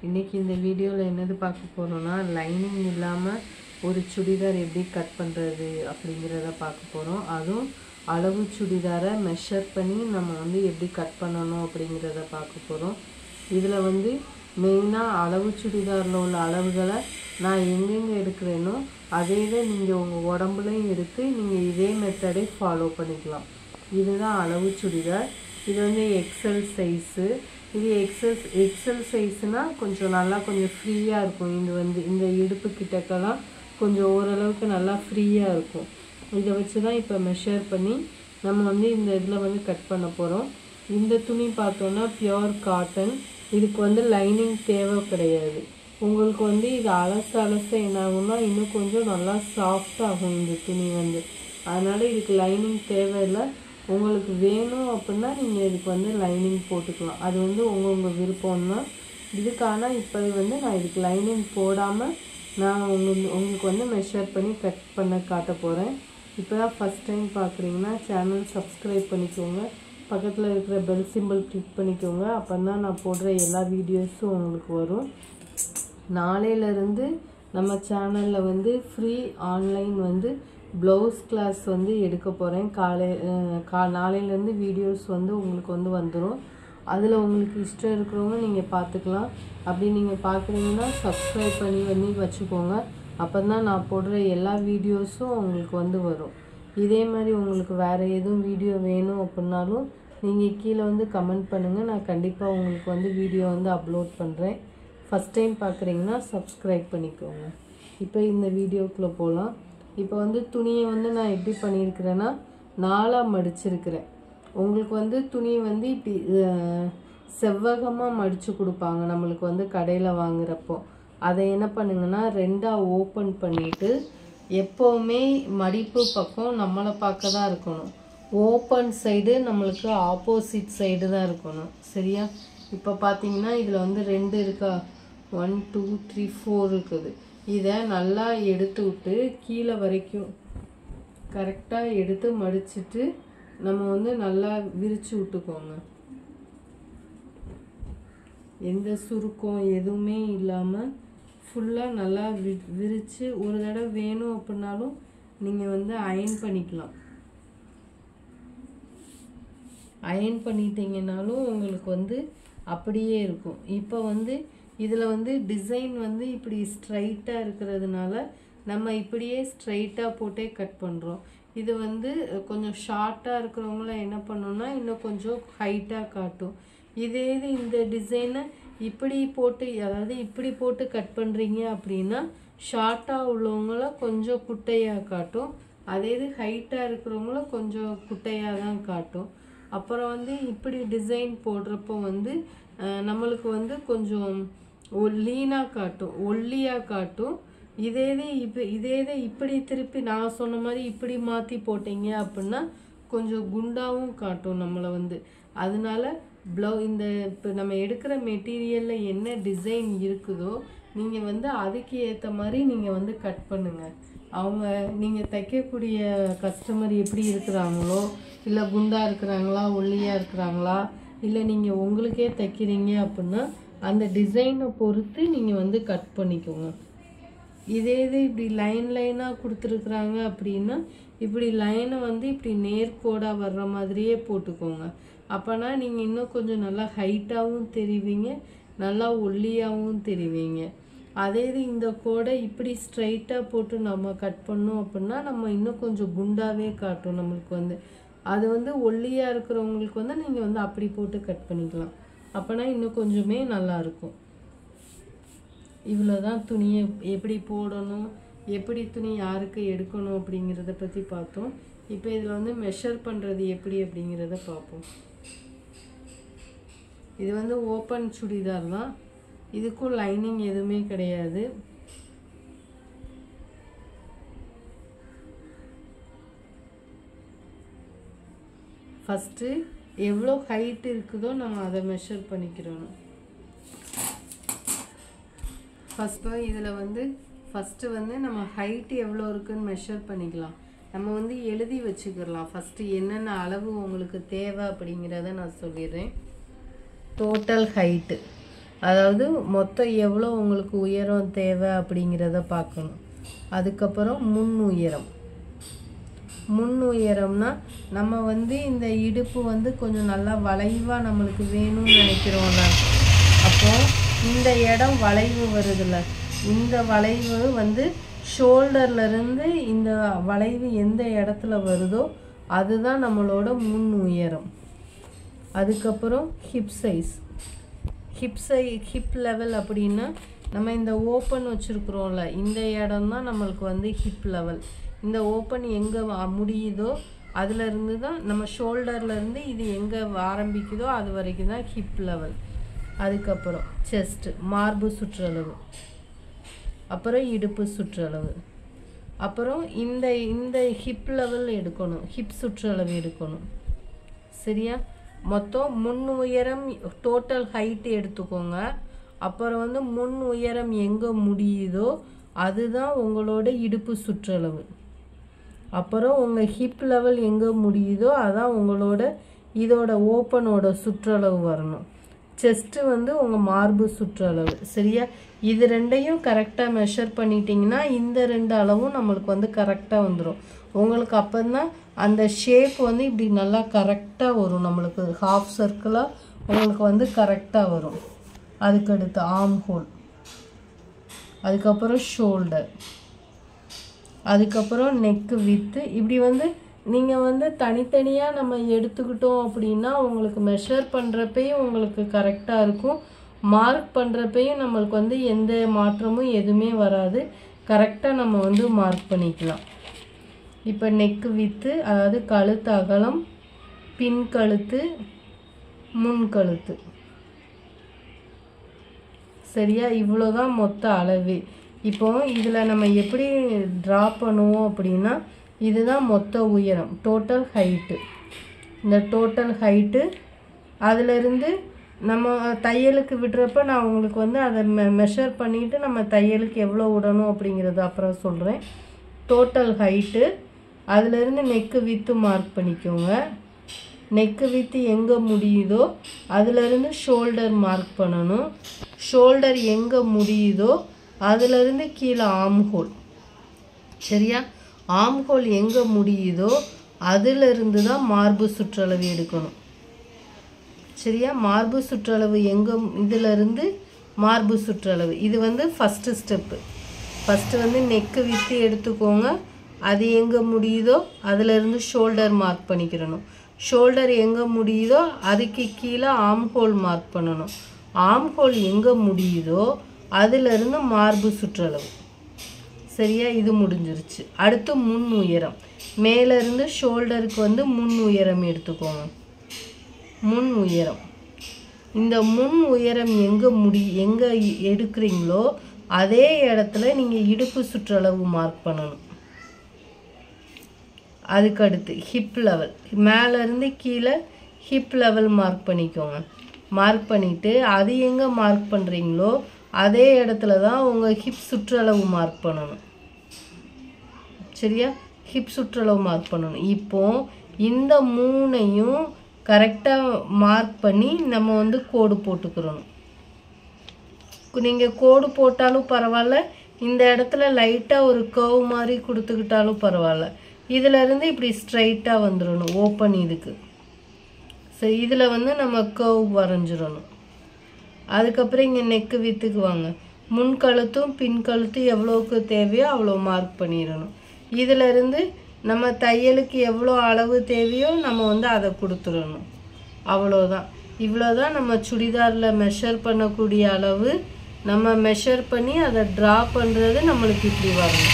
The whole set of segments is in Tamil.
இன்றைக்கி இந்த வீடியோவில் என்னது பார்க்க போகிறோன்னா லைனிங் இல்லாமல் ஒரு சுடிதார் எப்படி கட் பண்ணுறது அப்படிங்கிறத பார்க்க போகிறோம். அதுவும் அளவு சுடிதாரை மெஷர் பண்ணி நம்ம எப்படி கட் பண்ணணும் அப்படிங்கிறத பார்க்க போகிறோம். இதில் மெயினாக அளவு சுடிதாரில் உள்ள அளவுகளை நான் எங்கெங்கே எடுக்கிறேனோ அதே தான் நீங்கள் உங்கள் உடம்புலையும் எடுத்து நீங்கள் இதே மெத்தடை ஃபாலோ பண்ணிக்கலாம். இதுதான் அளவு சுடிதார். இது எக்ஸல் சைஸு. இது எக்ஸல் சைஸ்னால் கொஞ்சம் நல்லா கொஞ்சம் ஃப்ரீயாக இருக்கும். இது இந்த இடுப்பு கிட்டக்கெல்லாம் கொஞ்சம் ஓரளவுக்கு நல்லா ஃப்ரீயாக இருக்கும். இதை வச்சு தான் இப்போ மெஷர் பண்ணி நம்ம இந்த இதில் கட் பண்ண போகிறோம். இந்த துணி பார்த்தோன்னா பியோர் காட்டன். இதுக்கு லைனிங் தேவை கிடையாது. உங்களுக்கு இது அலச என்ன ஆகும்னா இன்னும் கொஞ்சம் நல்லா சாஃப்டாகும் இந்த துணி அதனால் இதுக்கு லைனிங் தேவையில்லை. உங்களுக்கு வேணும் அப்படின்னா நீங்கள் இதுக்கு லைனிங் போட்டுக்கலாம். அது உங்கள் விருப்பம்னா இதுக்கான இப்போ நான் இதுக்கு லைனிங் போடாமல் நான் உங்களுக்கு மெஷர் பண்ணி கட் பண்ண காட்ட போகிறேன். இப்போ தான் ஃபஸ்ட் டைம் பார்க்குறீங்கன்னா சேனல் சப்ஸ்கிரைப் பண்ணிக்கோங்க. பக்கத்தில் இருக்கிற பெல் சிம்பிள் கிளிக் பண்ணிக்கோங்க. அப்போ தான் நான் போடுற எல்லா வீடியோஸும் உங்களுக்கு வரும். நாளையிலேருந்து நம்ம சேனலில் ஃப்ரீ ஆன்லைன் ப்ளவுஸ் கிளாஸ் எடுக்க போகிறேன். நாளையிலேருந்து வீடியோஸ் உங்களுக்கு வந்துடும். அதில் உங்களுக்கு இஷ்டம் இருக்கிறவங்க நீங்கள் பார்த்துக்கலாம். அப்படி நீங்கள் பார்க்குறீங்கன்னா சப்ஸ்கிரைப் பண்ணி வச்சுக்கோங்க. அப்போ தான் நான் போடுற எல்லா வீடியோஸும் உங்களுக்கு வரும். இதே மாதிரி உங்களுக்கு வேறு எதுவும் வீடியோ வேணும் அப்படின்னாலும் நீங்கள் கீழே கமெண்ட் பண்ணுங்கள். நான் கண்டிப்பாக உங்களுக்கு வீடியோ அப்லோட் பண்ணுறேன். ஃபஸ்ட் டைம் பார்க்குறீங்கன்னா சப்ஸ்கிரைப் பண்ணிக்கோங்க. இப்போ இந்த வீடியோக்குள்ளே போகலாம். இப்போ துணியை நான் எப்படி பண்ணியிருக்கிறேன்னா 4ஆக மடிச்சிருக்கிறேன். உங்களுக்கு துணியை இப்படி செவ்வகமாக மடித்து கொடுப்பாங்க நம்மளுக்கு கடையில் வாங்குகிறப்போ. அதை என்ன பண்ணுங்கன்னா 2ஆக ஓப்பன் பண்ணிவிட்டு எப்போவுமே மடிப்பு பக்கம் நம்மளை பார்க்க தான் இருக்கணும். ஓப்பன் சைடு நம்மளுக்கு ஆப்போசிட் சைடு தான் இருக்கணும். சரியா? இப்போ பார்த்தீங்கன்னா இதில் 2 இருக்கா, 1 2 3 4 இருக்குது. இதை நல்லா எடுத்து விட்டு கீழே வரைக்கும் கரெக்டாக எடுத்து மடிச்சுட்டு நம்ம நல்லா விரித்து விட்டுக்கோங்க. எந்த சுருக்கம் எதுவுமே இல்லாமல் ஃபுல்லாக நல்லா விரித்து ஒரு தடவை வேணும் அப்படின்னாலும் நீங்கள் அயன் பண்ணிக்கலாம். அயன் பண்ணிட்டீங்கன்னாலும் உங்களுக்கு அப்படியே இருக்கும். இப்போ இதில் டிசைன் இப்படி ஸ்ட்ரைட்டாக இருக்கிறதுனால நம்ம இப்படியே ஸ்ட்ரைட்டாக போட்டே கட் பண்ணுறோம். இது கொஞ்சம் ஷார்ட்டாக இருக்கிறவங்களாம் என்ன பண்ணோன்னா இன்னும் கொஞ்சம் ஹைட்டாக காட்டும். இதே இது இந்த டிசைனை இப்படி போட்டு அதாவது இப்படி போட்டு கட் பண்ணுறீங்க அப்படின்னா ஷார்ட்டாக உள்ளவங்கள கொஞ்சம் குட்டையாக காட்டும். அதே இது ஹைட்டாக இருக்கிறவங்கள கொஞ்சம் குட்டையாக தான் காட்டும். அப்புறம் இப்படி டிசைன் போடுறப்போ நம்மளுக்கு கொஞ்சம் லீனாக காட்டும், ஒல்லியாக காட்டும். இதே இது இப்படி திருப்பி நான் சொன்ன மாதிரி இப்படி மாற்றி போட்டீங்க அப்படின்னா கொஞ்சம் குண்டாகவும் காட்டும் நம்மளை. அதனால இந்த இப்போ நம்ம எடுக்கிற மெட்டீரியலில் என்ன டிசைன் இருக்குதோ நீங்கள் அதுக்கு ஏற்ற மாதிரி நீங்கள் கட் பண்ணுங்கள். நீங்கள் தைக்கக்கூடிய கஸ்டமர் எப்படி இருக்கிறாங்களோ, இல்லை குண்டாக இருக்கிறாங்களா ஒல்லியாக இருக்கிறாங்களா, இல்லை நீங்கள் உங்களுக்கே தைக்கிறீங்க அப்படின்னா அந்த டிசைனை பொறுத்து நீங்கள் கட் பண்ணிக்கோங்க. இதே இது இப்படி லைனாக கொடுத்துருக்குறாங்க அப்படின்னா இப்படி லைனை இப்படி நேர்கோடாக வர்ற மாதிரியே போட்டுக்கோங்க. அப்போனா நீங்கள் இன்னும் கொஞ்சம் நல்லா ஹைட்டாகவும் தெரிவிங்க, நல்லா ஒல்லியாகவும் தெரிவிங்க. அதே இது இந்த கோடை இப்படி ஸ்ட்ரைட்டாக போட்டு நம்ம கட் பண்ணோம் அப்படின்னா நம்ம இன்னும் கொஞ்சம் குண்டாகவே காட்டும் நம்மளுக்கு. அது ஒல்லியாக இருக்கிறவங்களுக்கு நீங்கள் அப்படி போட்டு கட் பண்ணிக்கலாம். அப்போனா இன்னும் கொஞ்சமே நல்லாயிருக்கும். இவ்வளோ தான் துணியை எப்படி போடணும், எப்படி துணி யாருக்கு எடுக்கணும் அப்படிங்கிறத பற்றி பார்த்தோம். இப்போ இதில் மெஷர் பண்ணுறது எப்படி அப்படிங்கிறத பார்ப்போம். இது ஓப்பன் சுடிதார் தான். இதுக்கும் லைனிங் எதுவுமே கிடையாது. ஃபஸ்ட்டு எவ்வளோ ஹைட் இருக்குதோ நம்ம அதை மெஷர் பண்ணிக்கிறோம். இதில் ஃபஸ்ட்டு நம்ம ஹைட்டு எவ்வளோ இருக்குதுன்னு மெஷர் பண்ணிக்கலாம். நம்ம எழுதி வச்சுக்கிடலாம். ஃபஸ்ட்டு என்னென்ன அளவு உங்களுக்கு தேவை அப்படிங்கிறத நான் சொல்லிடுறேன். டோட்டல் ஹைட்டு அதாவது மொத்தம் எவ்வளோ உங்களுக்கு உயரம் தேவை அப்படிங்கிறத பார்க்கணும். அதுக்கப்புறம் முன் உயரம். முன் உயரம்னா நம்ம வந்து இந்த இடுப்பு வந்து கொஞ்சம் நல்லா வளைவாக நம்மளுக்கு வேணும்னு நினைக்கிறோம்ல, அப்போது இந்த இடம் வளைவு வருதுல்ல, இந்த வளைவு வந்து ஷோல்டர்லேருந்து இந்த வளைவு எந்த இடத்துல வருதோ அதுதான் நம்மளோட முன் உயரம். அதுக்கப்புறம் ஹிப் சைஸ். ஹிப் லெவல் அப்படின்னா நம்ம இந்த ஓப்பன் வச்சுருக்குறோம்ல, இந்த இடம் தான் நம்மளுக்கு வந்து ஹிப் லெவல். இந்த ஓப்பன் எங்கே முடியுதோ அதுலேருந்து தான் நம்ம ஷோல்டர்லேருந்து இது எங்கே ஆரம்பிக்குதோ அது வரைக்கும் தான் ஹிப் லெவல். அதுக்கப்புறம் செஸ்ட்டு, மார்பு சுற்றளவு, அப்புறம் இடுப்பு சுற்றளவு, அப்புறம் இந்த இந்த ஹிப் லெவல் எடுக்கணும், ஹிப் சுற்றளவு எடுக்கணும். சரியா? மொத்தம் முன் உயரம் டோட்டல் ஹைட்டு எடுத்துக்கோங்க. அப்புறம் வந்து முன் உயரம் எங்கே முடியுதோ அதுதான் உங்களோட இடுப்பு சுற்றளவு. அப்புறம் உங்கள் ஹிப் லெவல் எங்கே முடியுதோ அதான் உங்களோட இதோட ஓப்பனோட சுற்றளவு வரணும். செஸ்ட்டு வந்து உங்கள் மார்பு சுற்றளவு. சரியா? இது ரெண்டையும் கரெக்டாக மெஷர் பண்ணிட்டீங்கன்னா இந்த ரெண்டு அளவும் நம்மளுக்கு வந்து கரெக்டாக வந்துடும். உங்களுக்கு அப்போ தான் அந்த ஷேப் வந்து இப்படி நல்லா கரெக்டாக வரும், நம்மளுக்கு ஹாஃப் சர்க்கிளாக உங்களுக்கு வந்து கரெக்டாக வரும். அதுக்கடுத்து ஆர்ம் ஹோல், அதுக்கப்புறம் ஷோல்டர், அதுக்கப்புறம் நெக்கு வித்து. இப்படி வந்து நீங்கள் வந்து தனித்தனியாக நம்ம எடுத்துக்கிட்டோம் அப்படின்னா உங்களுக்கு மெஷர் பண்ணுறப்பையும் உங்களுக்கு கரெக்டாக இருக்கும், மார்க் பண்ணுறப்பையும் நம்மளுக்கு வந்து எந்த மாற்றமும் எதுவுமே வராது, கரெக்டாக நம்ம வந்து மார்க் பண்ணிக்கலாம். இப்போ நெக்கு வித்து, அதாவது கழுத்து அகலம், பின் கழுத்து, முன் கழுத்து. சரியா? இவ்வளோதான் மொத்த அளவு. இப்போ இதில் நம்ம எப்படி ட்ரா பண்ணுவோம் அப்படின்னா இதுதான் மொத்த உயரம், டோட்டல் ஹைட்டு. இந்த டோட்டல் ஹைட்டு அதிலிருந்து நம்ம தையலுக்கு விடுறப்ப நான் உங்களுக்கு வந்து அதை மெஷர் பண்ணிவிட்டு நம்ம தையலுக்கு எவ்வளோ விடணும் அப்படிங்கிறது அப்புறம் சொல்கிறேன். டோட்டல் ஹைட்டு அதிலிருந்து நெக்கு வித்து மார்க் பண்ணிக்கோங்க. நெக்கு வித்து எங்கே முடியுதோ அதிலிருந்து ஷோல்டர் மார்க் பண்ணணும். ஷோல்டர் எங்கே முடியுதோ அதிலிருந்து கீழே ஆர்ம் ஹோல். சரியா? ஆர்ம் ஹோல் எங்கே முடியுதோ அதிலிருந்து தான் மார்பு சுற்றளவு எடுக்கணும். சரியா? மார்பு சுற்றளவு எங்கே, இதிலிருந்து மார்பு சுற்றளவு. இது வந்து ஃபஸ்ட்டு ஸ்டெப்பு. ஃபஸ்ட்டு வந்து நெக்கு வித்து எடுத்துக்கோங்க, அது எங்கே முடியுதோ அதிலிருந்து ஷோல்டர் மார்க் பண்ணிக்கிறணும். ஷோல்டர் எங்கே முடியுதோ அதுக்கு கீழே ஆர்ம் ஹோல் மார்க் பண்ணணும். ஆர்ம் ஹோல் எங்கே முடியுதோ அதிலிருந்து மார்பு சுற்றளவு. சரியா? இது முடிஞ்சிருச்சு. அடுத்து முன் உயரம். மேலேருந்து ஷோல்டருக்கு வந்து முன் உயரம் எடுத்துக்கோங்க. முன் உயரம், இந்த முன் உயரம் எங்கே எடுக்கிறீங்களோ அதே இடத்துல நீங்கள் இடுப்பு சுற்றளவு மார்க் பண்ணணும். அதுக்கடுத்து ஹிப் லெவல், மேலேருந்து கீழே ஹிப் லெவல் மார்க் பண்ணிக்கோங்க. மார்க் பண்ணிவிட்டு அது எங்கே மார்க் பண்ணுறீங்களோ அதே இடத்துல தான் உங்கள் ஹிப் சுற்றளவு மார்க் பண்ணணும். சரியா? ஹிப் சுற்றளவு மார்க் பண்ணணும். இப்போது இந்த மூணையும் கரெக்டாக மார்க் பண்ணி நம்ம வந்து கோடு போட்டுக்கிறணும். நீங்கள் கோடு போட்டாலும் பரவாயில்ல, இந்த இடத்துல லைட்டாக ஒரு கர்வ் மாதிரி கொடுத்துக்கிட்டாலும் பரவாயில்ல. இதிலேருந்து இப்படி ஸ்ட்ரைட்டாக வந்துடணும் ஓப்பன் இதுக்கு. சரி, இதில் வந்து நம்ம கர்வ் வரைஞ்சிடணும். அதுக்கப்புறம் இங்கே நெக்கு வித்துக்கு வாங்க. முன் கழுத்தும் பின் கழுத்தும் எவ்வளோக்கு தேவையோ அவ்வளோ மார்க் பண்ணிடணும். இதிலேருந்து நம்ம தையலுக்கு எவ்வளோ அளவு தேவையோ நம்ம வந்து அதை கொடுத்துடணும். அவ்வளோதான். இவ்வளோதான் நம்ம சுடிதாரில் மெஷர் பண்ணக்கூடிய அளவு. நம்ம மெஷர் பண்ணி அதை ட்ரா பண்ணுறது நம்மளுக்கு இப்படி வரணும்.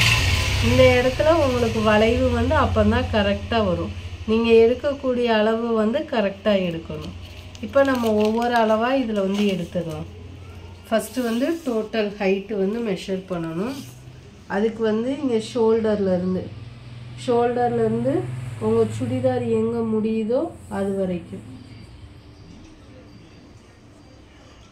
இந்த இடத்துல உங்களுக்கு வளைவு வந்து அப்போ தான் கரெக்டாக வரும். நீங்கள் எடுக்கக்கூடிய அளவு வந்து கரெக்டாக எடுக்கணும். இப்போ நம்ம ஒவ்வொரு அளவாக இதில் வந்து எடுத்துக்கலாம். ஃபஸ்ட்டு வந்து டோட்டல் ஹைட்டு வந்து மெஷர் பண்ணணும். அதுக்கு வந்து இங்கே ஷோல்டர்லேருந்து உங்கள் சுடிதார் எங்கே முடியுதோ அது வரைக்கும்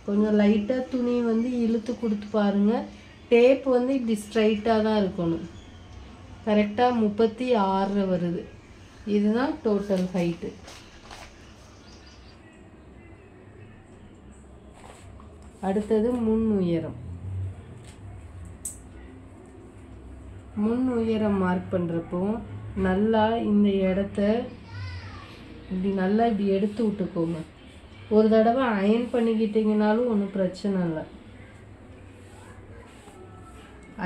கொஞ்சம் லைட்டாக துணி வந்து இழுத்து கொடுத்து பாருங்கள். டேப் வந்து இப்படி ஸ்ட்ரைட்டாக தான் இருக்கணும். கரெக்டாக 36 வருது. இதுதான் டோட்டல் ஹைட்டு. அடுத்தது முன் உயரம். முன் உயரம் மார்க் பண்ணுறப்போ நல்லா இந்த இடத்த இப்படி நல்லா இப்படி எடுத்து விட்டுக்கோங்க. ஒரு தடவை அயன் பண்ணிக்கிட்டிங்கனாலும் ஒன்றும் பிரச்சனை இல்லை.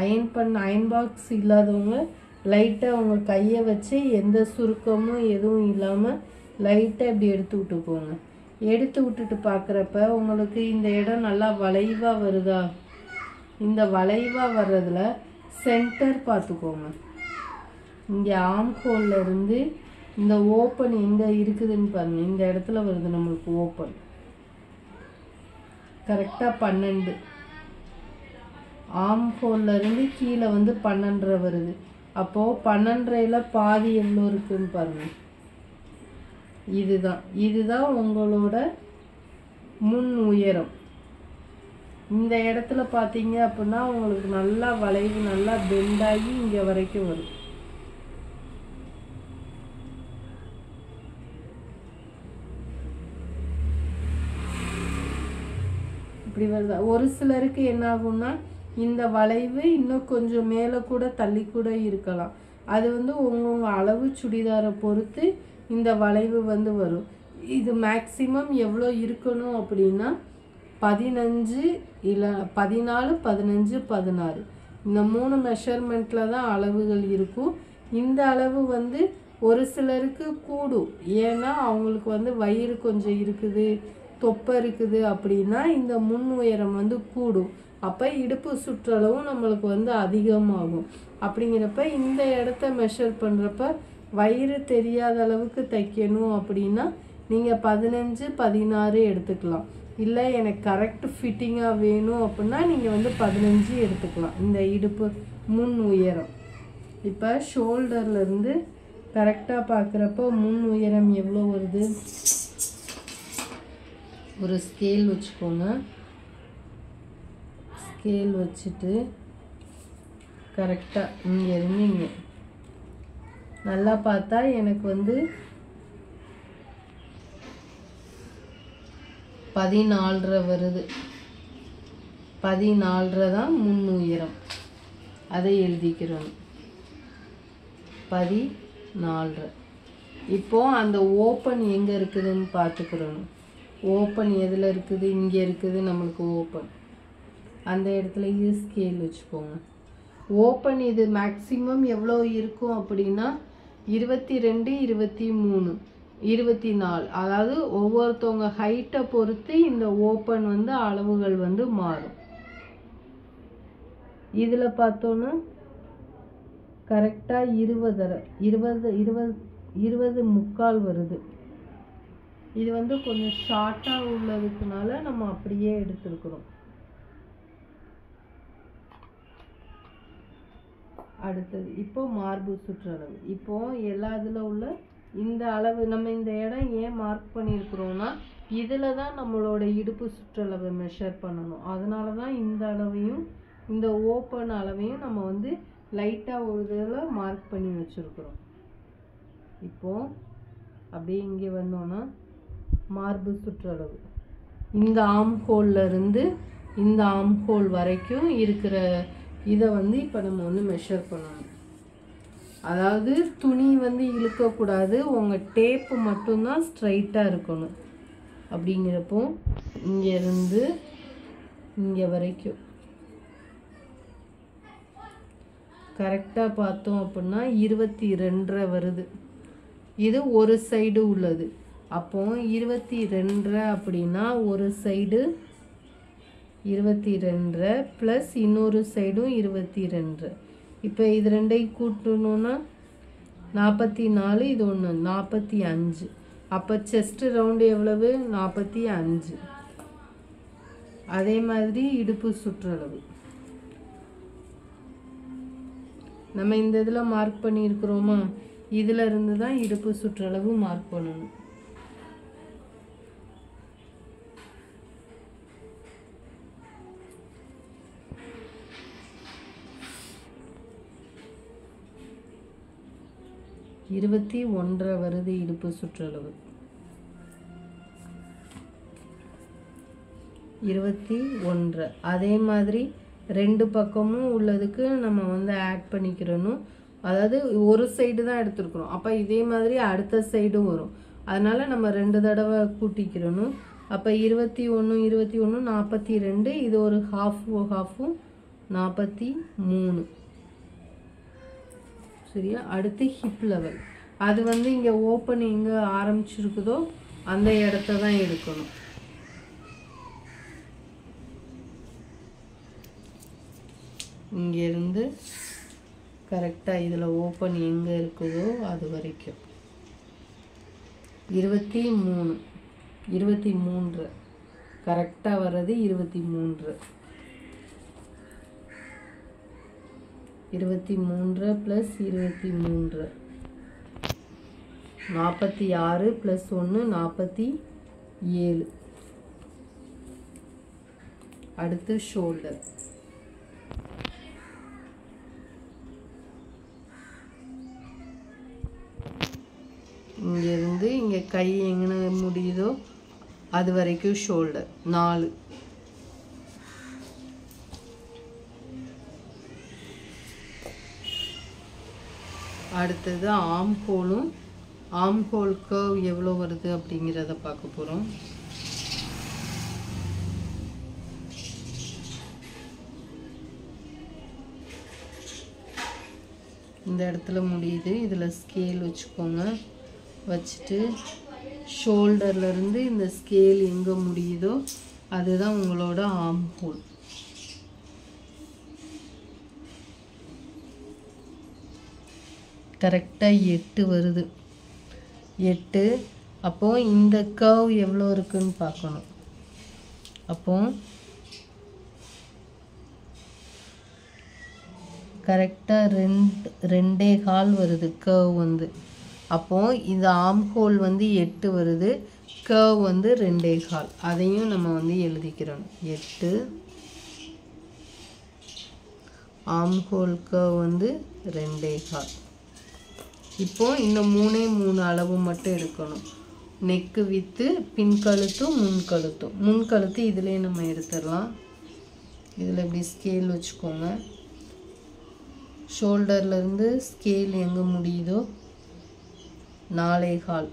அயன் பாக்ஸ் இல்லாதவங்க லைட்டாக அவங்க கையை வச்சு எந்த சுருக்கமும் எதுவும் இல்லாமல் லைட்டாக இப்படி எடுத்து விட்டுக்கோங்க. எடுத்து விட்டுட்டு பார்க்குறப்ப உங்களுக்கு இந்த இடம் நல்லா வளைவாக வருதா? இந்த வளைவாக வர்றதுல சென்டர் பார்த்துக்கோங்க. இங்கே ஆம் ஹோல்ல இருந்து இந்த ஓப்பன் எங்கே இருக்குதுன்னு பாருங்கள். இந்த இடத்துல வருது நம்மளுக்கு ஓப்பன். கரெக்டாக 12. ஆம் ஹோல்ல இருந்து கீழே வந்து 12.5 வருது. அப்போது 12.5ல் பாதி எவ்வளோ இருக்குன்னு பாருங்கள். இதுதான் உங்களோட முன் உயரம். இந்த இடத்துல பார்த்தீங்க அப்படின்னா உங்களுக்கு நல்லா வளைவு நல்லா பெண்டாகி இங்கே வரைக்கும் வரும். இப்படி வருதா? ஒரு சிலருக்கு என்ன ஆகும்னா இந்த வளைவு இன்னும் கொஞ்சம் மேலே கூட தள்ளி கூட இருக்கலாம். அது வந்து உங்க அளவு சுடிதாரை பொறுத்து இந்த வளைவு வந்து வரும். இது மேக்சிமம் எவ்வளோ இருக்கணும் அப்படின்னா 15 இல்லை 14, 15, 16 இந்த 3 மெஷர்மெண்ட்டில் தான் அளவுகள் இருக்கும். இந்த அளவு வந்து ஒரு சிலருக்கு கூடும். ஏன்னா அவங்களுக்கு வந்து வயிறு கொஞ்சம் இருக்குது, தொப்பை இருக்குது அப்படின்னா இந்த முன் உயரம் வந்து கூடும். அப்போ இடுப்பு சுற்றளவும் நம்மளுக்கு வந்து அதிகமாகும். அப்படிங்கிறப்ப இந்த இடத்த மெஷர் பண்ணுறப்ப வயிறு தெரியாத அளவுக்கு தைக்கணும் அப்படின்னா நீங்கள் 15, 16 எடுத்துக்கலாம். இல்லை எனக்கு கரெக்ட் ஃபிட்டிங்காக வேணும் அப்படின்னா நீங்கள் வந்து 15 எடுத்துக்கலாம். இந்த இடுப்பு முன் உயரம். இப்போ ஷோல்டர்லேருந்து கரெக்டாக பார்க்குறப்ப முன் உயரம் எவ்வளோ வருது? ஒரு ஸ்கேல் வச்சுக்கோங்க. ஸ்கேல் வச்சுட்டு கரெக்டாக இங்கே இருந்தீங்க நல்லா பார்த்தா எனக்கு வந்து 14.5 வருது. 14.5 தான் முன் உயரம். அதை எழுதிக்கிறோம் 14. இப்போது அந்த ஓப்பன் எங்கே இருக்குதுன்னு பார்த்துக்கிறோம். ஓப்பன் எதில் இருக்குது? இங்கே இருக்குது நம்மளுக்கு ஓப்பன். அந்த இடத்துல இது ஸ்கேல் வச்சுக்கோங்க. ஓப்பன் இது மேக்ஸிமம் எவ்வளோ இருக்கும் அப்படின்னா 22, 23, 24. அதாவது ஒவ்வொருத்தவங்க ஹைட்டை பொறுத்து இந்த ஓப்பன் வந்து அளவுகள் வந்து மாறும். இதில் பார்த்தோன்னா கரெக்டாக 20 முக்கால் வருது. இது வந்து கொஞ்சம் ஷார்ட்டாக உள்ளதுக்குனால நம்ம அப்படியே எடுத்துருக்குறோம். அடுத்தது இப்போ மார்பு சுற்றளவு. இப்போ எல்லா இதில் உள்ள இந்த அளவு நம்ம இந்த இடம் ஏன் மார்க் பண்ணியிருக்கிறோம்னா இதில் தான் நம்மளோட இடுப்பு சுற்றளவை மெஷர் பண்ணணும். அதனால தான் இந்த அளவையும் இந்த ஓப்பன் அளவையும் நம்ம வந்து லைட்டாக ஒரு இதில் மார்க் பண்ணி வச்சுருக்குறோம். இப்போது அப்படியே இங்கே வந்தோன்னா மார்பு சுற்றளவு இந்த ஆம் ஹோல்ல இருந்து இந்த ஆம் ஹோல் வரைக்கும் இருக்கிற இதை வந்து இப்போ நம்ம வந்து மெஷர் பண்ணணும். அதாவது துணி வந்து இழுக்கக்கூடாது, உங்கள் டேப்பு மட்டும்தான் ஸ்ட்ரைட்டாக இருக்கணும். அப்படிங்கிறப்போ இங்கேருந்து இங்கே வரைக்கும் கரெக்டாக பார்த்தோம் அப்படின்னா 22 வருது. இது ஒரு சைடு உள்ளது. அப்போ 22 அப்படின்னா ஒரு சைடு 22 ப்ளஸ் இன்னொரு சைடும் 22. இப்போ இது ரெண்டையும் கூட்டணுன்னா 44, இது ஒன்று 45. அப்போ செஸ்ட் ரவுண்டு எவ்வளவு? 45. அதே மாதிரி இடுப்பு சுற்றளவு நம்ம இந்த இதில் மார்க் பண்ணியிருக்கிறோமா? இதில் இருந்து தான் இடுப்பு சுற்றளவு மார்க் பண்ணணும். இருபத்தி 1 வருது இடுப்பு சுற்றளவு. 21. அதே மாதிரி ரெண்டு பக்கமும் உள்ளதுக்கு நம்ம வந்து ஆட் பண்ணிக்கிறணும். அதாவது ஒரு சைடு தான் எடுத்துருக்குறோம், அப்போ இதே மாதிரி அடுத்த சைடும் வரும். அதனால நம்ம 2 தடவை கூட்டிக்கிறணும். அப்போ 21 21 42. இது ஒரு ஹாஃபும் 43. சரியா? அடுத்து ஹிப் லெவல். அது வந்து இங்கே ஓப்பன் எங்கே ஆரம்பிச்சிருக்குதோ அந்த இடத்த தான் எடுக்கணும். இங்கேருந்து கரெக்டாக இதில் ஓப்பன் எங்கே இருக்குதோ அது வரைக்கும் 23 கரெக்டாக வர்றது 23 + 23 46 + 1 47. அடுத்து ஷோல்டர். இங்கேருந்து இங்கே கை எங்கே முடியுதோ அது வரைக்கும் ஷோல்டர் 4. அடுத்தது ஆர்ம் ஹோல் கர்வ் எவ்வளோ வருது அப்படிங்கிறத பார்க்க போகிறோம். இந்த இடத்துல முடியுது. இதில் ஸ்கேல் வச்சுக்கோங்க. வச்சுட்டு ஷோல்டர்லேருந்து இந்த ஸ்கேல் எங்கே முடியுதோ அதுதான் உங்களோட ஆர்ம் ஹோல். கரெக்டாக 8 வருது. 8. அப்போது இந்த கர்வ் எவ்வளோ இருக்குன்னு பார்க்கணும். அப்போது கரெக்டாக 2.25 வருது கர்வ் வந்து. அப்போது இந்த ஆர்ம் ஹோல் வந்து 8 வருது, கர்வ் வந்து 2.25. அதையும் நம்ம வந்து எழுதிக்கிறோம். 8 ஆர்ம் ஹோல் கர்வ் வந்து 2.25. இப்போது இந்த 3 அளவு மட்டும் எடுக்கணும். நெக்கு வித்து பின்கழுத்தும் முன்கழுத்து இதிலே நம்ம எடுத்துடலாம். இதில் இப்படி ஸ்கேல் வச்சுக்கோங்க. ஷோல்டர்லேருந்து ஸ்கேல் எங்கே முடியுதோ 4.25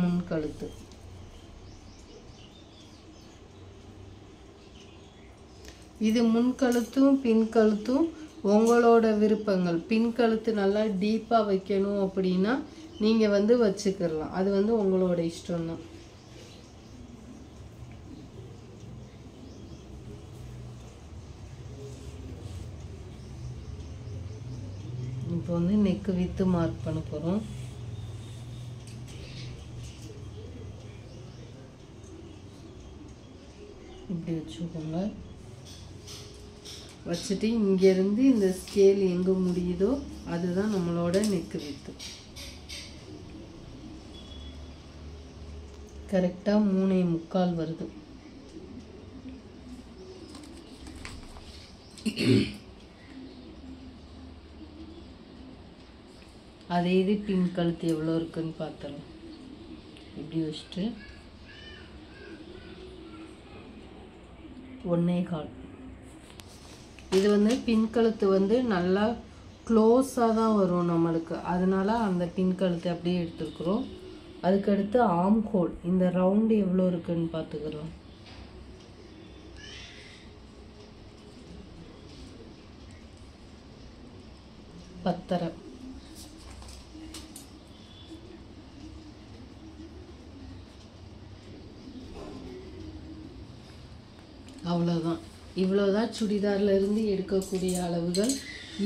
முன்கழுத்து. இது முன்கழுத்தும் பின்கழுத்தும் உங்களோட விருப்பங்கள். பின்கழுத்து நல்லா டீப்பாக வைக்கணும் அப்படின்னா நீங்கள் வந்து வச்சுக்கிடலாம். அது வந்து உங்களோட இஷ்டம்தான். இப்போ வந்து நெக்கு வித்து மார்க் பண்ண போகிறோம். இப்படி வச்சுக்கோங்க. வச்சுட்டு இங்கேருந்து இந்த ஸ்கேல் எங்கே முடியுதோ அதுதான் நம்மளோட நெக்கு வித்து. கரெக்டாக 3.25 வருது. அதே இது பின் கழுத்து எவ்வளோ இருக்குன்னு பார்த்துடலாம். இப்படி வச்சுட்டு 1.25. இது வந்து பின்கழுத்து வந்து நல்லா க்ளோஸாக தான் வரும் நம்மளுக்கு, அதனால அந்த பின்கழுத்து அப்படியே எடுத்துருக்குறோம். அதுக்கடுத்து ஆர்ம் ஹோல் இந்த ரவுண்டு எவ்வளோ இருக்குன்னு பார்த்துக்கிறோம். பத்தரை. அவ்வளோதான். இவ்வளோதான் சுடிதார்லேருந்து எடுக்கக்கூடிய அளவுகள்.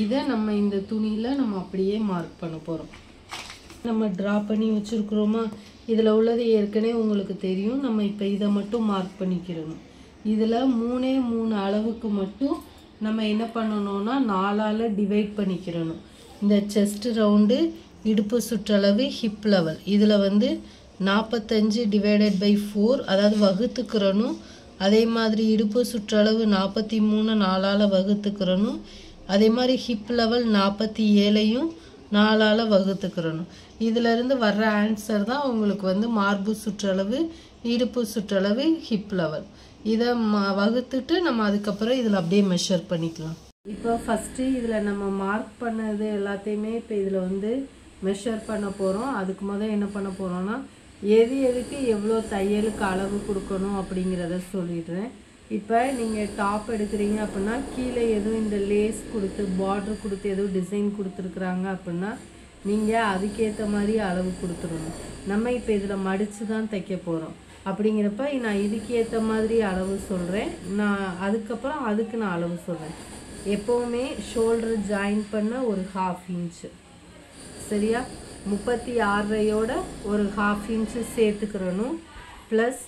இதை நம்ம இந்த துணியில் நம்ம அப்படியே மார்க் பண்ண போகிறோம். நம்ம ட்ரா பண்ணி வச்சுருக்குறோமா, இதில் உள்ளது ஏற்கனவே உங்களுக்கு தெரியும். நம்ம இப்போ இதை மட்டும் மார்க் பண்ணிக்கிறணும். இதில் 3 அளவுக்கு மட்டும் நம்ம என்ன பண்ணணும்னா 4ஆல் டிவைட் பண்ணிக்கிறணும். இந்த செஸ்ட் ரவுண்டு, இடுப்பு சுற்றளவு, ஹிப் லெவல் இதில் வந்து 45 / 4 அதாவது வகுத்துக்கிறணும். அதே மாதிரி இடுப்பு சுற்றளவு 43 4ஆல் வகுத்துக்கிறணும். அதே மாதிரி ஹிப் லெவல் 47ஐயும் 4ஆல் வகுத்துக்கிறணும். இதிலிருந்து வர்ற ஆன்சர் தான் உங்களுக்கு வந்து மார்பு சுற்றளவு, இடுப்பு சுற்றளவு, ஹிப் லெவல். இதை வகுத்துட்டு நம்ம அதுக்கப்புறம் இதில் அப்படியே மெஷர் பண்ணிக்கலாம். இப்போ ஃபஸ்ட்டு இதில் நம்ம மார்க் பண்ணது எல்லாத்தையுமே இப்போ இதில் வந்து மெஷர் பண்ண போகிறோம். அதுக்கு முதல் என்ன பண்ண போகிறோன்னா எதுக்கு எவ்வளோ தையலுக்கு அளவு கொடுக்கணும் அப்படிங்கிறத சொல்லிடுறேன். இப்போ நீங்கள் டாப் எடுக்கிறீங்க அப்படின்னா கீழே எதுவும் இந்த லேஸ் கொடுத்து பார்ட்ரு கொடுத்து எதுவும் டிசைன் கொடுத்துருக்குறாங்க அப்படின்னா நீங்கள் அதுக்கேற்ற மாதிரி அளவு கொடுத்துடணும். நம்ம இப்போ இதில் மடித்து தான் தைக்க போகிறோம். அப்படிங்கிறப்ப நான் இதுக்கு ஏற்ற மாதிரி அளவு சொல்கிறேன். நான் அதுக்கப்புறம் அதுக்கு நான் அளவு சொல்கிறேன். எப்போவுமே ஷோல்டர் ஜாயின் பண்ண ஒரு 1/2 இன்ச்சு சரியா, 36யோட ஒரு 1/2 இன்ச்சு சேர்த்துக்கிறணும். ப்ளஸ்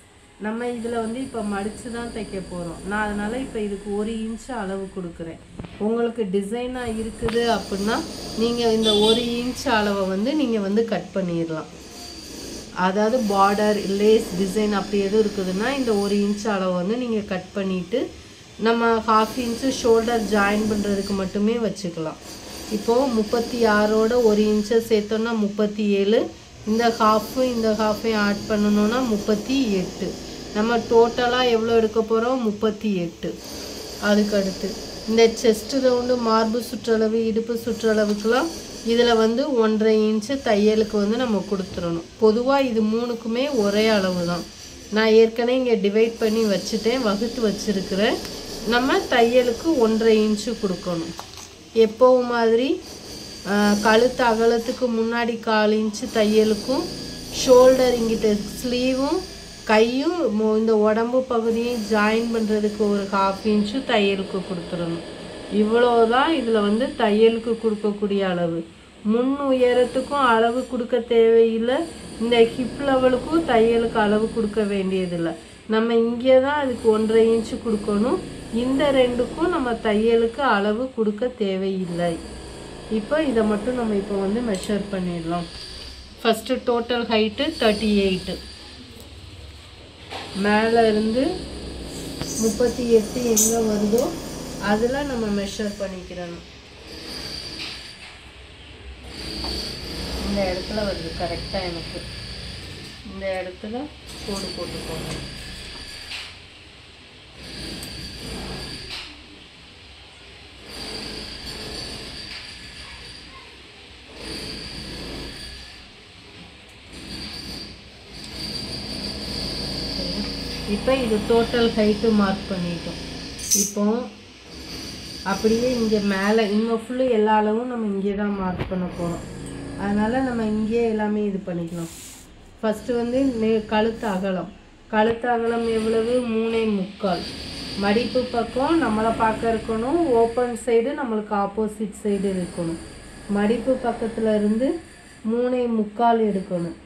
நம்ம இதில் வந்து இப்போ மடித்து தான் தைக்க போகிறோம். நான் அதனால் இப்போ இதுக்கு 1 இன்ச்சு அளவு கொடுக்குறேன். உங்களுக்கு டிசைனாக இருக்குது அப்படின்னா நீங்கள் இந்த 1 இன்ச்சு அளவை வந்து நீங்கள் வந்து கட் பண்ணிடலாம். அதாவது பார்டர் லேஸ் டிசைன் அப்படி எதுவும் இருக்குதுன்னா இந்த 1 இன்ச்சு அளவை வந்து நீங்கள் கட் பண்ணிவிட்டு நம்ம 1/2 இன்ச்சு ஷோல்டர் ஜாயின் பண்ணுறதுக்கு மட்டுமே வச்சுக்கலாம். இப்போது 36ோட 1 இன்ச்சை சேர்த்தோன்னா 37, இந்த 1/2 இந்த 1/2 ஆட் பண்ணணுன்னா 38. நம்ம டோட்டலாக எவ்வளோ எடுக்க போகிறோம்? 38. அதுக்கடுத்து இந்த செஸ்ட் ரவுண்டு மார்பு சுற்றளவு இடுப்பு சுற்றளவுக்கெலாம் இதில் வந்து 1.5 இன்ச்சு தையலுக்கு வந்து நம்ம கொடுத்துடணும். பொதுவாக இது 3க்குமே ஒரே அளவு தான். நான் ஏற்கனவே இங்கே டிவைட் பண்ணி வச்சுட்டேன், வகுத்து வச்சுருக்கிறேன். நம்ம தையலுக்கு 1.5 இன்ச்சு கொடுக்கணும். எப்போவும் மாதிரி கழுத்து அகலத்துக்கு முன்னாடி 1/4 இன்ச்சு தையலுக்கும் ஷோல்டர் இங்கிட்ட ஸ்லீவும் கையும் இந்த உடம்பு பகுதியும் ஜாயின் பண்ணுறதுக்கு ஒரு 1/2 இன்ச்சு தையலுக்கு கொடுத்துடணும். இவ்வளோதான் இதில் வந்து தையலுக்கு கொடுக்கக்கூடிய அளவு. முன் உயரத்துக்கும் அளவு கொடுக்க தேவையில்லை, இந்த ஹிப் லெவலுக்கும் தையலுக்கு அளவு கொடுக்க வேண்டியதில்லை. நம்ம இங்கே தான் அதுக்கு 1.5 இன்ச்சு கொடுக்கணும். இந்த ரெண்டுக்கும் நம்ம தையலுக்கு அளவு கொடுக்க தேவையில்லை. இப்போ இதை மட்டும் நம்ம இப்போ வந்து மெஷர் பண்ணிடலாம். ஃபஸ்ட்டு டோட்டல் ஹைட்டு 38, மேலே இருந்து 38 எங்கே வருதோ அதில் நம்ம மெஷர் பண்ணிக்கிறணும். இந்த இடத்துல வருது கரெக்டாக, எனக்கு இந்த இடத்துல கோடு போட்டுக்கோங்க. இப்போ இது டோட்டல் ஹைட்டு மார்க் பண்ணிட்டோம். இப்போ அப்படியே இங்கே மேலே இன்னும் ஃபுல்லு எல்லா அளவும் நம்ம இங்கே தான் மார்க் பண்ண போகிறோம். அதனால் நம்ம இங்கேயே எல்லாமே இது பண்ணிக்கலாம். ஃபஸ்ட்டு வந்து கழுத்து அகலம் எவ்வளவு? 3.25. மடிப்பு பக்கம் நம்மளை பார்க்க இருக்கணும், ஓப்பன் சைடு நம்மளுக்கு ஆப்போசிட் சைடு இருக்கணும். மடிப்பு பக்கத்தில் இருந்து 3.25 எடுக்கணும்.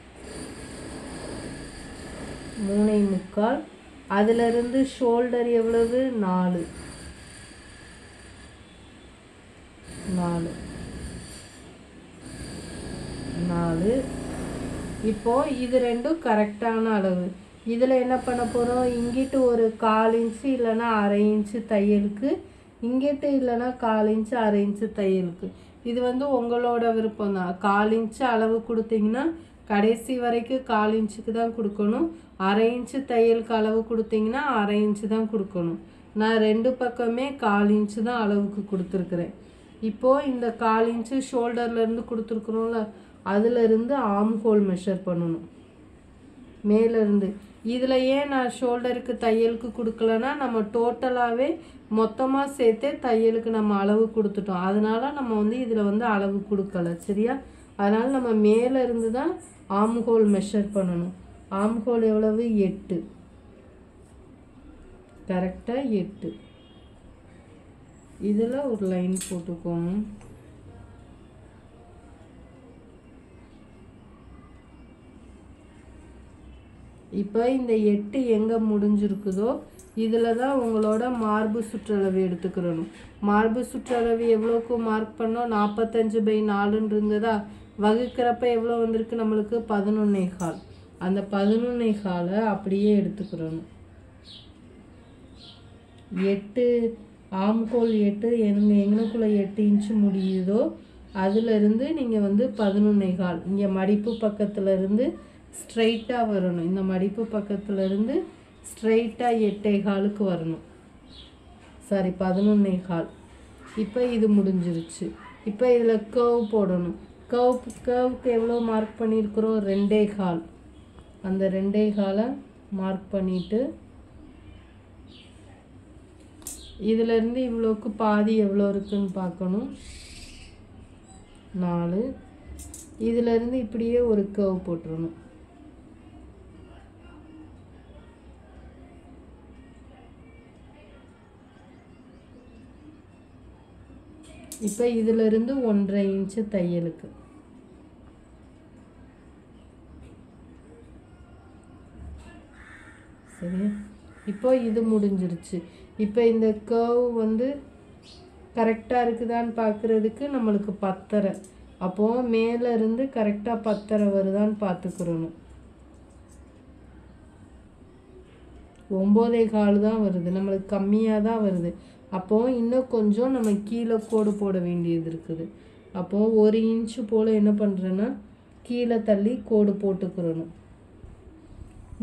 3.25. அதிலிருந்து ஷோல்டர் எவ்வளவு? 4. இப்போ இது ரெண்டும் கரெக்டான அளவு. இதில் என்ன பண்ண போகிறோம்? இங்கிட்டு ஒரு 1/4 இன்ச்சு இல்லைன்னா 1/2 இன்ச்சு தையலுக்கு, இங்கிட்டு இல்லைன்னா 1/4 இன்ச்சு 1/2 இன்ச்சு தையலுக்கு. இது வந்து உங்களோட விருப்பம் தான். 1/4 இன்ச்சு அளவு கொடுத்தீங்கன்னா கடைசி வரைக்கும் 1/4 இன்ச்சுக்கு தான் கொடுக்கணும். 1/2 இன்ச்சு தையலுக்கு அளவு கொடுத்தீங்கன்னா 1/2 இன்ச்சு தான் கொடுக்கணும். நான் 2 பக்கமே 1/4 இன்ச்சு தான் அளவுக்கு கொடுத்துருக்குறேன். இப்போது இந்த 1/4 இன்ச்சு ஷோல்டர்லேருந்து கொடுத்துருக்குறோம்ல, அதிலிருந்து ஆர்ம் ஹோல் மெஷர் பண்ணணும் மேலேருந்து. இதில் ஏன் நான் ஷோல்டருக்கு தையலுக்கு கொடுக்கலன்னா நம்ம டோட்டலாகவே மொத்தமாக சேர்த்தே தையலுக்கு நம்ம அளவு கொடுத்துட்டோம். அதனால நம்ம வந்து இதில் வந்து அளவு கொடுக்கல சரியா. அதனால் நம்ம மேலே இருந்து தான் ஆர்ம் ஹோல் மெஷர் பண்ணணும். ஆர்ம் ஹோல் எவ்வளவு? 8. கரெக்டாக 8. இதில் ஒரு லைன் போட்டுக்கோங்க. இப்போ இந்த 8 எங்கே முடிஞ்சிருக்குதோ இதில் தான் உங்களோட மார்பு சுற்றளவு எடுத்துக்கிறணும். மார்பு சுற்றளவு எவ்வளோக்கு மார்க் பண்ணோம்? 45/4 இருந்ததா, வகுக்கிறப்ப எவ்வளோ வந்திருக்கு நம்மளுக்கு? 11.25. அந்த 11.25 அப்படியே எடுத்துக்கிறணும். 8 ஆம்கோல் 8 எங்கனக்குள்ளே 8 இன்ச்சு முடியுதோ அதிலிருந்து நீங்கள் வந்து 11.25 இங்கே மடிப்பு பக்கத்தில் இருந்து ஸ்ட்ரைட்டாக வரணும். இந்த மடிப்பு பக்கத்தில் இருந்து ஸ்ட்ரைட்டாக 8.25க்கு வரணும். சாரி 11.25. இப்போ இது முடிஞ்சிருச்சு. இப்போ இதில் கர்வ் போடணும். கர்வுக்கு எவ்வளோ மார்க் பண்ணியிருக்கிறோம்? 2.25. அந்த 2.25 மார்க் பண்ணிவிட்டு இதிலேருந்து இவ்வளோக்கு பாதி எவ்வளோ இருக்குன்னு பார்க்கணும். 4. இதிலேருந்து இப்படியே ஒரு கர்வ் போட்டுருணும். இப்போ இதிலிருந்து 1.5 இன்ச்சு தையலுக்கு. சரி, இப்போ இது முடிஞ்சிருச்சு. இப்போ இந்த கர்வ் வந்து கரெக்டாக இருக்குதான்னு பார்க்குறதுக்கு நம்மளுக்கு 10.5. அப்போது மேலே இருந்து கரெக்டாக 10.5 வருதான்னு பார்த்துக்கிறணும். 9.25 தான் வருது, நம்மளுக்கு கம்மியாக தான் வருது. அப்போது இன்னும் கொஞ்சம் நம்ம கீழே கோடு போட வேண்டியது இருக்குது. அப்போது 1 இன்ச்சு போல் என்ன பண்ணுறேன்னா கீழே தள்ளி கோடு போட்டுக்கிறணும்.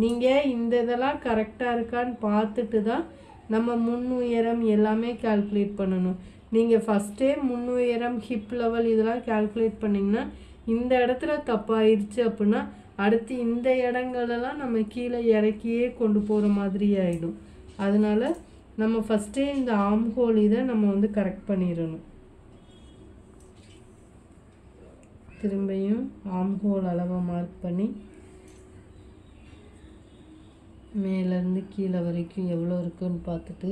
நீங்கள் இந்த இதெல்லாம் கரெக்டாக இருக்கான்னு பார்த்துட்டு தான் நம்ம முன் உயரம் எல்லாமே கால்குலேட் பண்ணணும். நீங்கள் ஃபஸ்ட்டே முன் உயரம், ஹிப் லெவல் இதெல்லாம் கால்குலேட் பண்ணிங்கன்னா இந்த இடத்துல தப்பாயிடுச்சு அப்படின்னா அடுத்து இந்த இடங்களெல்லாம் நம்ம கீழே இறக்கியே கொண்டு போகிற மாதிரி ஆகிடும். அதனால் நம்ம ஃபஸ்ட்டே இந்த ஆர்ம் ஹோல் இதை நம்ம வந்து கரெக்ட் பண்ணிடணும். திரும்பியும் ஆர்ம் ஹோல் அளவை மார்க் பண்ணி மேலேருந்து கீழே வரைக்கும் எவ்வளோ இருக்குன்னு பார்த்துட்டு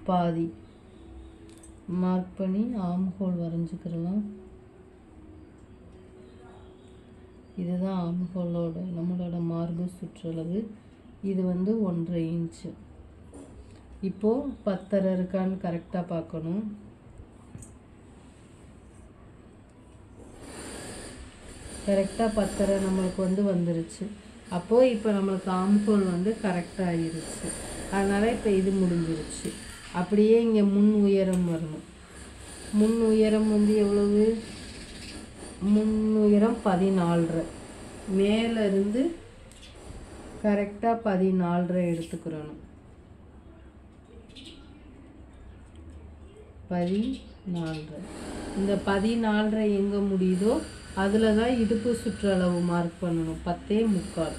பாதி மார்க் பண்ணி ஆர்ம் ஹோல் வரைஞ்சிக்கிறலாம். இதுதான் ஆர்ம் ஹோலோட நம்மளோட மார்பு சுற்றளவு. இது வந்து 1.5 இன்ச்சு. இப்போது 10.5 இருக்கான்னு கரெக்டாக பார்க்கணும். கரெக்டாக 10.5 நம்மளுக்கு வந்து வந்துருச்சு. அப்போது இப்போ நம்மளுக்கு ஆர்ம் ஹோல் வந்து கரெக்டாக ஆகிருச்சு. அதனால் இப்போ இது முடிஞ்சிருச்சு. அப்படியே இங்கே முன் உயரம் வரணும். முன் உயரம் வந்து எவ்வளவு? முன் உயரம் 14.5. மேலேருந்து கரெக்டாக 14.5 எடுத்துக்கிறணும். 14.5. இந்த 14.5 எங்கே முடியுதோ அதில் தான் இடுப்பு சுற்றளவு மார்க் பண்ணணும். 10.25.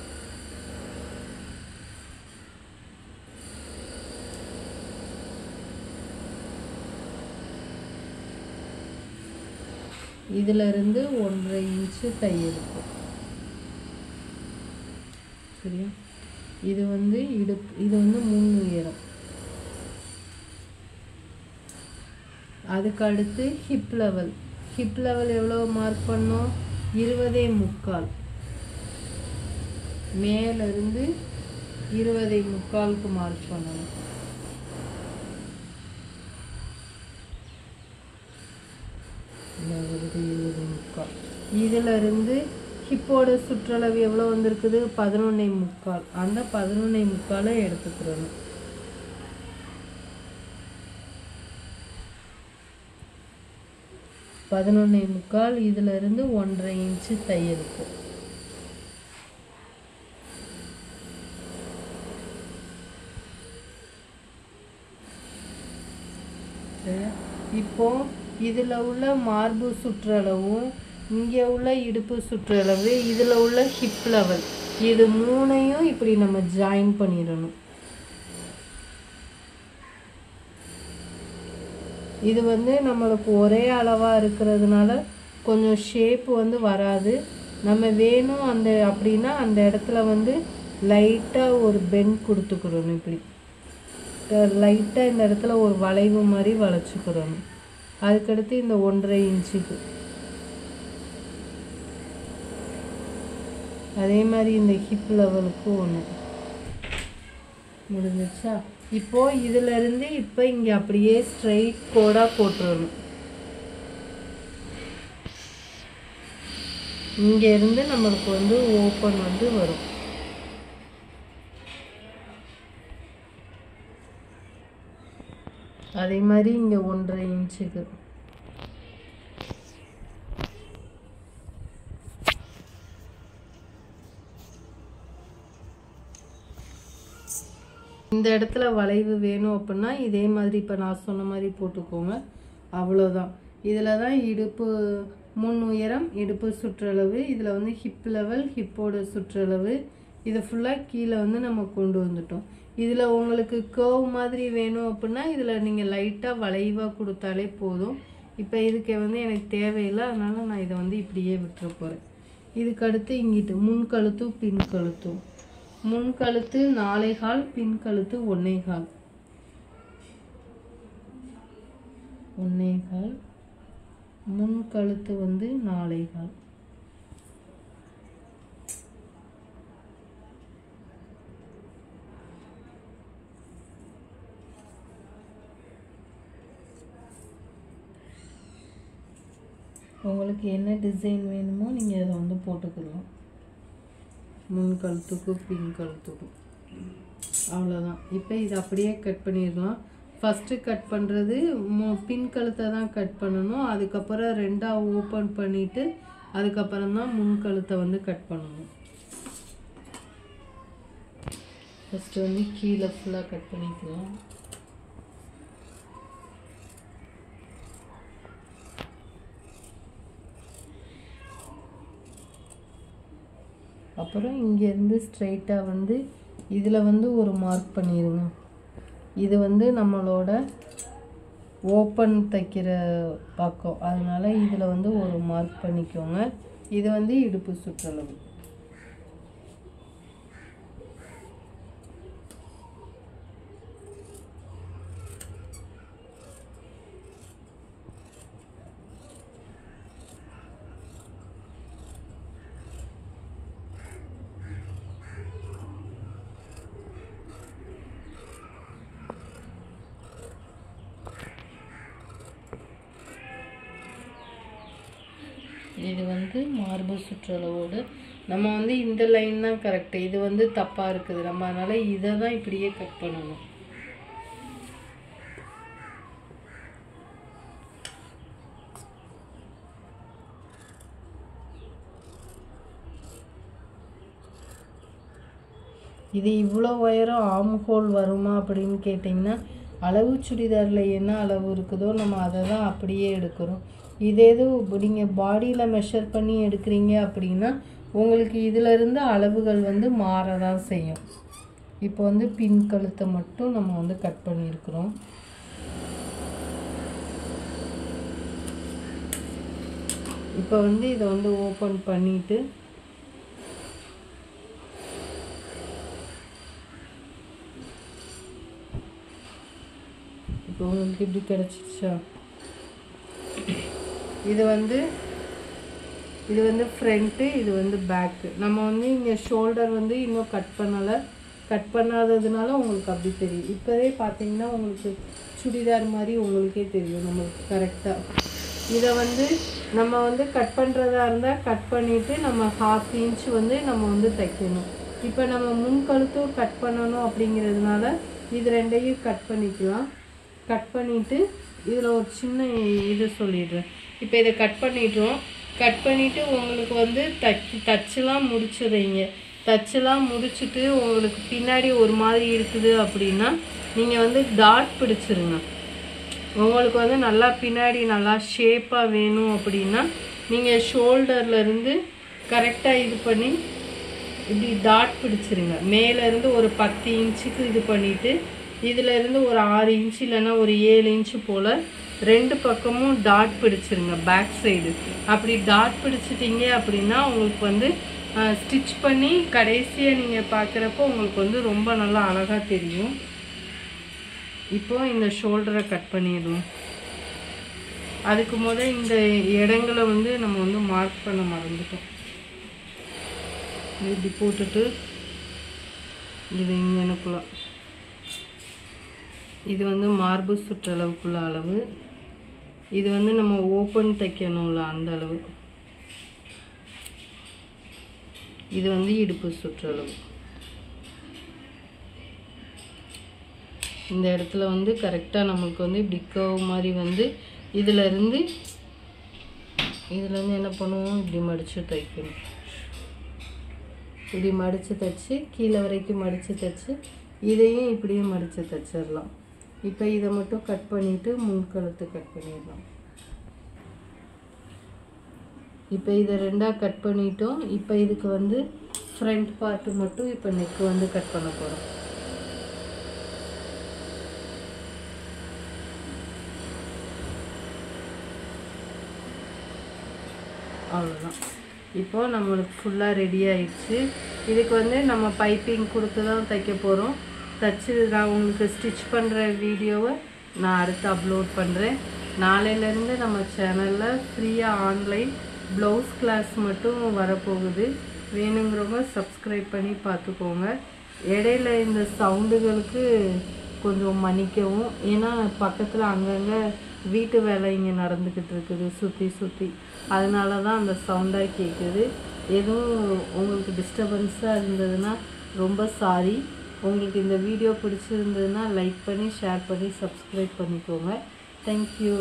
இதிலிருந்து 1.5 இன்ச்சு தையலுக்கு. சரியா? இது வந்து இடுப்பு, இது வந்து முன் உயரம். அதுக்கு அடுத்து ஹிப் லெவல். ஹிப் லெவல் எவ்வளோ மார்க் பண்ணோம்? 20.25. மேலேருந்து 20.25க்கு மார்க் பண்ணணும். இதிலிருந்து ஹிப்போட சுற்றளவு எவ்வளோ வந்திருக்குது? 11.25. அந்த 11.25 எடுத்துக்கிறணும். இதிலிருந்து 1.5 இன்ச்சு தையலுக்கு. இப்போ இதில் உள்ள மார்பு சுற்றளவும் இங்கே உள்ள இடுப்பு சுற்றளவு, இதில் உள்ள ஹிப் லெவல், இது மூணையும் இப்படி நம்ம ஜாயின் பண்ணிடணும். இது வந்து நம்மளுக்கு ஒரே அளவாக இருக்கிறதுனால கொஞ்சம் ஷேப் வந்து வராது. நம்ம வேணும் அந்த அப்படின்னா அந்த இடத்துல வந்து லைட்டாக ஒரு பெண்ட் கொடுத்துக்கிறணும். இப்படி லைட்டாக இந்த இடத்துல ஒரு வளைவு மாதிரி வளைச்சிக்கிறணும். அதுக்கடுத்து இந்த 1.5 இன்ச்சுக்கு அதே மாதிரி இந்த ஹிப் லெவலுக்கு ஒன்று முடிஞ்சிச்சா? இப்போது இதிலிருந்து இப்போ இங்கே அப்படியே ஸ்ட்ரைட் கோடாக போட்டுறணும். இங்கேருந்து நம்மளுக்கு வந்து ஓப்பன் வந்து வரும். அதே மாதிரி இங்கே 1.5 இன்ச்சுக்கு. இந்த இடத்துல வளைவு வேணும் அப்படின்னா இதே மாதிரி இப்போ நான் சொன்ன மாதிரி போட்டுக்கோங்க. அவ்வளோதான். இதில் தான் இடுப்பு முன் உயரம், இடுப்பு சுற்றளவு, இதில் வந்து ஹிப் லெவல், ஹிப்போட சுற்றளவு, இதை ஃபுல்லாக கீழே வந்து நம்ம கொண்டு வந்துட்டோம். இதில் உங்களுக்கு கர்வ் மாதிரி வேணும் அப்படின்னா இதில் நீங்கள் லைட்டாக வளைவாக கொடுத்தாலே போதும். இப்போ இதுக்கு வந்து எனக்கு தேவையில்லை, அதனால் நான் இதை வந்து இப்படியே விட்டுற போகிறேன். இதுக்கு அடுத்து இங்கிட்டு முன் கழுத்தும் பின் கழுத்தும். முன் கழுத்து 4.25, பின் கழுத்து 1.25. 1.25, முன் கழுத்து வந்து 4.25. உங்களுக்கு என்ன டிசைன் வேணுமோ நீங்கள் அதை வந்து போட்டுக்கலாம். முன் கழுத்துக்கும் பின் கழுத்துக்கும் அவ்வளோதான். இப்போ இதை அப்படியே கட் பண்ணிடலாம். ஃபஸ்ட்டு கட் பண்ணுறது பின் கழுத்தை தான் கட் பண்ணணும். அதுக்கப்புறம் 2ஆக ஓப்பன் பண்ணிவிட்டு அதுக்கப்புறம் தான் முன் கழுத்தை வந்து கட் பண்ணணும். ஃபஸ்ட்டு வந்து கீழே ஃபுல்லாக கட் பண்ணிக்கலாம். அப்புறம் இங்கேருந்து ஸ்ட்ரைட்டாக வந்து இதில் வந்து ஒரு மார்க் பண்ணிடுங்க. இது வந்து நம்மளோட ஓப்பன் தைக்கிற பக்கம், அதனால் இதில் வந்து ஒரு மார்க் பண்ணிக்கோங்க. இது வந்து இடுப்பு சுற்றளவு. இது வந்து மார்பு சுற்றளவோடு நம்ம வந்து இந்த லைன் தான் கரெக்டு, இது வந்து தப்பாக இருக்குது நம்ம, அதனால் இதை தான் இப்படியே கட் பண்ணணும். இது இவ்வளோ உயரம் ஆர்ம் ஹோல் வருமா அப்படின்னு கேட்டிங்கன்னா அளவு சுடிதாரில் என்ன அளவு இருக்குதோ நம்ம அதை தான் அப்படியே எடுக்கிறோம். இதே இது நீங்கள் பாடியில் மெஷர் பண்ணி எடுக்கிறீங்க அப்படின்னா உங்களுக்கு இதிலிருந்து அளவுகள் வந்து மாற தான் செய்யும். இப்போ வந்து பின் கழுத்தை மட்டும் நம்ம வந்து கட் பண்ணியிருக்கிறோம். இப்போ வந்து இதை வந்து ஓப்பன் பண்ணிவிட்டு இப்போ உங்களுக்கு இப்படி கிடச்சிருச்சா? இது வந்து ஃப்ரண்ட்டு, இது வந்து பேக்கு. நம்ம வந்து இங்கே ஷோல்டர் வந்து இன்னும் கட் பண்ணலை, கட் பண்ணாததுனால உங்களுக்கு அப்படி தெரியும். இப்போவே பார்த்தீங்கன்னா உங்களுக்கு சுடிதார் மாதிரி உங்களுக்கே தெரியும் நம்மளுக்கு கரெக்டாக. இதை வந்து நம்ம வந்து கட் பண்ணுறதா இருந்தால் கட் பண்ணிவிட்டு நம்ம 1/2 இன்ச் வந்து நம்ம வந்து தைக்கணும். இப்போ நம்ம முன் கழுத்தும் கட் பண்ணணும் அப்படிங்கிறதுனால இது ரெண்டையும் கட் பண்ணிக்கலாம். கட் பண்ணிவிட்டு இதில் ஒரு சின்ன இது சொல்லிடுறேன். இப்போ இதை கட் பண்ணிட்டோம். கட் பண்ணிவிட்டு உங்களுக்கு வந்து தச்செலாம் முடிச்சிடுறீங்க. தச்செலாம் முடிச்சுட்டு உங்களுக்கு பின்னாடி ஒரு மாதிரி இருக்குது அப்படின்னா நீங்கள் வந்து டாட் பிடிச்சிருங்க. உங்களுக்கு வந்து நல்லா பின்னாடி நல்லா ஷேப்பாக வேணும் அப்படின்னா நீங்கள் ஷோல்டர்லேருந்து கரெக்டாக இது பண்ணி இப்படி டாட் பிடிச்சிருங்க. மேலேருந்து ஒரு 10 இன்ச்சுக்கு இது பண்ணிவிட்டு இதிலேருந்து ஒரு 6 இன்ச்சு இல்லைன்னா ஒரு 7 இன்ச்சு போல் 2 பக்கமும் டாட் பிடிச்சிருங்க பேக் சைடு. அப்படி டாட் பிடிச்சிட்டிங்க அப்படின்னா உங்களுக்கு வந்து ஸ்டிச் பண்ணி கடைசியாக நீங்கள் பார்க்குறப்போ உங்களுக்கு வந்து ரொம்ப நல்லா அழகாக தெரியும். இப்போது இந்த ஷோல்டரை கட் பண்ணிடுவோம். அதுக்கு முதல் இந்த இடங்களை வந்து நம்ம வந்து மார்க் பண்ண மறந்துட்டோம். இப்படி போட்டுட்டு இது இங்கனுக்குள்ள இது வந்து மார்பு சுற்றளவுக்குள்ள அளவு. இது வந்து நம்ம ஓப்பன் தைக்கணும்ல அந்த அளவு. இது வந்து இடுப்பு சுற்றளவு. இந்த இடத்துல வந்து கரெக்டாக நம்மளுக்கு வந்து இப்படி கர்வ் மாதிரி வந்து இதிலேருந்து என்ன பண்ணுவோம், இப்படி மடித்து தைக்கணும். இப்படி மடித்து தைச்சி கீழே வரைக்கும் மடித்து தைச்சி இதையும் இப்படியே மடித்து தைச்சிடலாம். இப்போ இதை மட்டும் கட் பண்ணிவிட்டு முன்கழுத்து கட் பண்ணிடலாம். இப்போ இதை ரெண்டாக கட் பண்ணிட்டோம். இப்போ இதுக்கு வந்து ஃப்ரண்ட் பார்ட்டு மட்டும் இப்போ நெக்கு வந்து கட் பண்ண போகிறோம். அவ்வளோதான். இப்போது நம்மளுக்கு ஃபுல்லாக ரெடி ஆயிடுச்சு. இதுக்கு வந்து நம்ம பைப்பிங் கொடுத்து தான் தைக்க போகிறோம். தைச்சி நான் உங்களுக்கு ஸ்டிச் பண்ணுற வீடியோவை நான் அடுத்து அப்லோட் பண்ணுறேன். நாளையிலேருந்து நம்ம சேனலில் ஃப்ரீயாக ஆன்லைன் ப்ளவுஸ் கிளாஸ் மட்டும் வரப்போகுது. வேணுங்கிறவங்க சப்ஸ்கிரைப் பண்ணி பார்த்துக்கோங்க. இடையில இந்த சவுண்டுகளுக்கு கொஞ்சம் மன்னிக்கவும். ஏன்னா பக்கத்தில் அங்கங்கே வீட்டு வேலை இங்கே நடந்துக்கிட்டு இருக்குது சுற்றி சுற்றி. அதனால தான் அந்த சவுண்டாக கேட்குது. எதுவும் உங்களுக்கு டிஸ்டர்பன்ஸாக இருந்ததுன்னா ரொம்ப சாரி. உங்களுக்கு இந்த வீடியோ பிடிச்சிருந்ததுன்னா லைக் பண்ணி ஷேர் பண்ணி சப்ஸ்கிரைப் பண்ணிக்கோங்க. தேங்க்யூ.